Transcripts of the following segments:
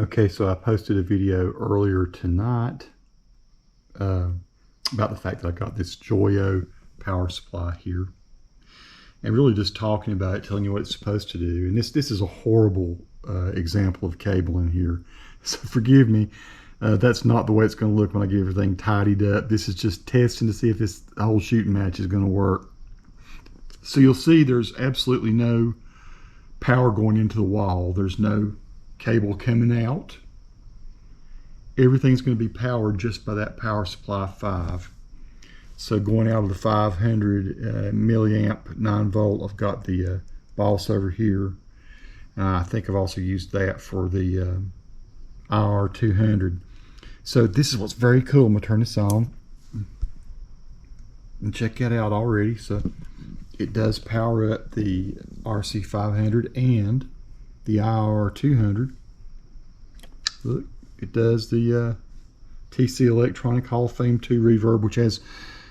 Okay, so I posted a video earlier tonight about the fact that I got this JOYO Power Supply here, and really just talking about it, telling you what it's supposed to do. And this is a horrible example of cabling here, so forgive me. That's not the way it's going to look when I get everything tidied up. This is just testing to see if this whole shooting match is going to work. So you'll see there's absolutely no power going into the wall. There's no cable coming out. Everything's going to be powered just by that power supply 5. So going out of the 500 milliamp 9 volt, I've got the Boss over here. I think I've also used that for the IR200. So this is what's very cool. I'm going to turn this on and check that out already. So it does power up the RC500 and the IR200. Look, it does the TC Electronic Hall of Fame 2 reverb, which has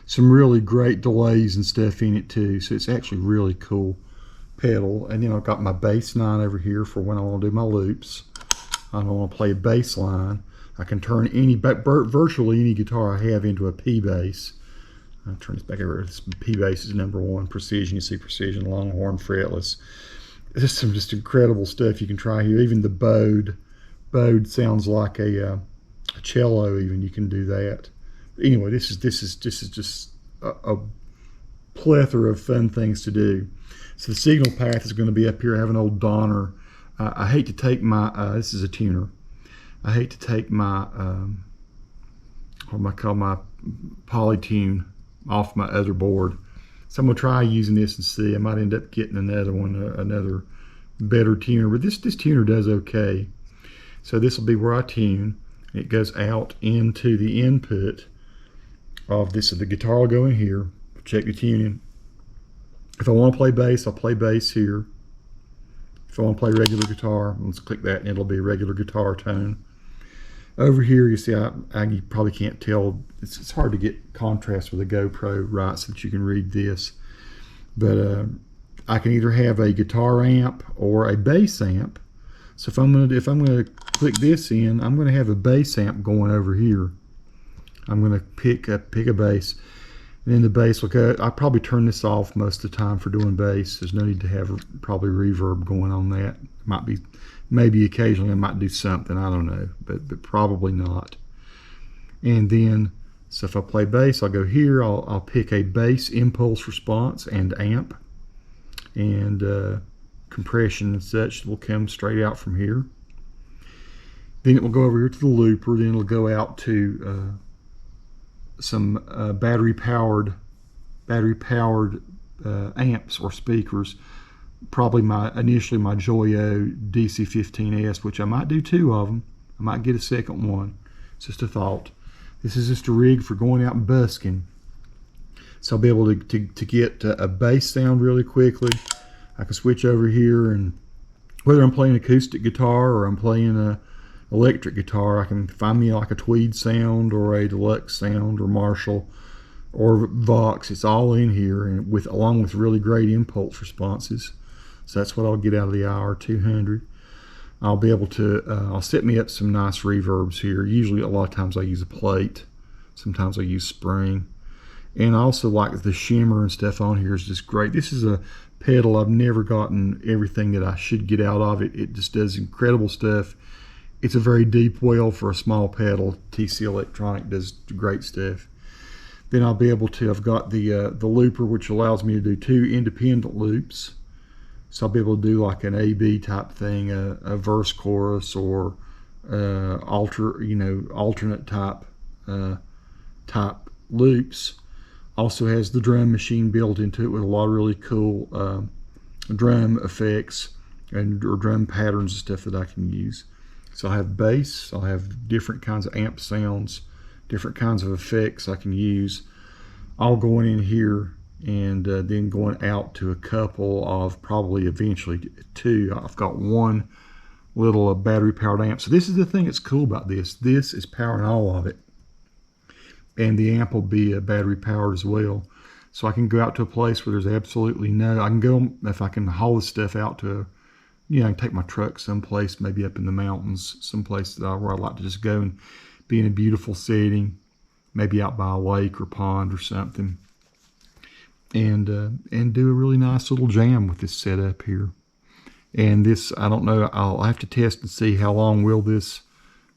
some really great delays and stuff in it too. So it's actually really cool pedal. And then I've got my Bass9 over here for when I want to do my loops. I don't want to play a bass line. I can turn virtually any guitar I have into a P bass. I'll turn this back over. This P bass is #1, precision. You see precision, Longhorn, fretless. There's some just incredible stuff you can try here. Even the bowed sounds like a cello. Even you can do that. But anyway, this is just a plethora of fun things to do. So the signal path is going to be up here. I have an old Donner. I hate to take my this is a tuner. I hate to take my what I call my Polytune off my other board. So I'm gonna try using this and see. I might end up getting another one, another better tuner. But this tuner does okay. So this will be where I tune. It goes out into the input of this. So the guitar will go in here. Check the tuning. If I want to play bass, I'll play bass here. If I want to play regular guitar, let's click that and it'll be a regular guitar tone. Over here, you see, you probably can't tell. It's hard to get contrast with a GoPro, right, so that you can read this. But I can either have a guitar amp or a bass amp. So if I'm gonna click this in, I'm gonna have a bass amp going over here. I'm gonna pick a bass, and then the bass will go. I probably turn this off most of the time for doing bass. There's no need to have probably reverb going on that. Might be, maybe occasionally I might do something, I don't know, but probably not. And then, so if I play bass, I'll go here, I'll pick a bass impulse response and amp, and compression and such will come straight out from here. Then it will go over here to the looper, then it'll go out to some battery powered amps or speakers. Probably initially my JOYO DC15S, which I might do 2 of them. I might get a second one. It's just a thought. This is just a rig for going out and busking. So I'll be able to get a bass sound really quickly. I can switch over here, and whether I'm playing acoustic guitar or I'm playing a electric guitar, I can find me like a Tweed sound or a Deluxe sound or Marshall or Vox. It's all in here, and along with really great impulse responses. So that's what I'll get out of the IR200. I'll be able to, I'll set me up some nice reverbs here. Usually a lot of times I use a plate. Sometimes I use spring. And I also like the shimmer and stuff on here is just great. This is a pedal I've never gotten everything that I should get out of it. It just does incredible stuff. It's a very deep well for a small pedal. TC Electronic does great stuff. Then I'll be able to, I've got the looper, which allows me to do 2 independent loops. So I'll be able to do like an A-B type thing, a verse chorus, or alternate type loops. Also has the drum machine built into it with a lot of really cool drum effects or drum patterns and stuff that I can use. So I have bass, I'll have different kinds of amp sounds, different kinds of effects I can use, all going in here, and then going out to a couple of probably eventually 2. I've got 1 little battery powered amp. So this is the thing that's cool about this. This is powering all of it, and the amp will be battery powered as well. So I can go out to a place where there's absolutely no, I can go, if I can haul this stuff out to you know, I can take my truck someplace, maybe up in the mountains, someplace where I'd like to just go and be in a beautiful setting, maybe out by a lake or pond or something, and do a really nice little jam with this setup here. And this, I don't know, I'll have to test and see how long will this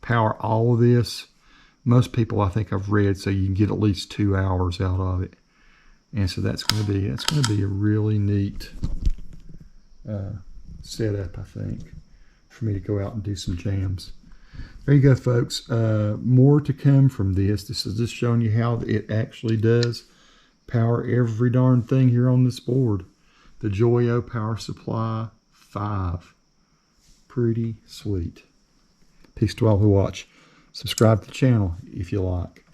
power all of this. Most people, I think I've read, so you can get at least 2 hours out of it. And so that's going to be a really neat setup, I think, for me to go out and do some jams. There you go, folks. More to come from this. This is just showing you how it actually does power every darn thing here on this board. The JOYO Power Supply 5. Pretty sweet. Peace to all who watch. Subscribe to the channel if you like.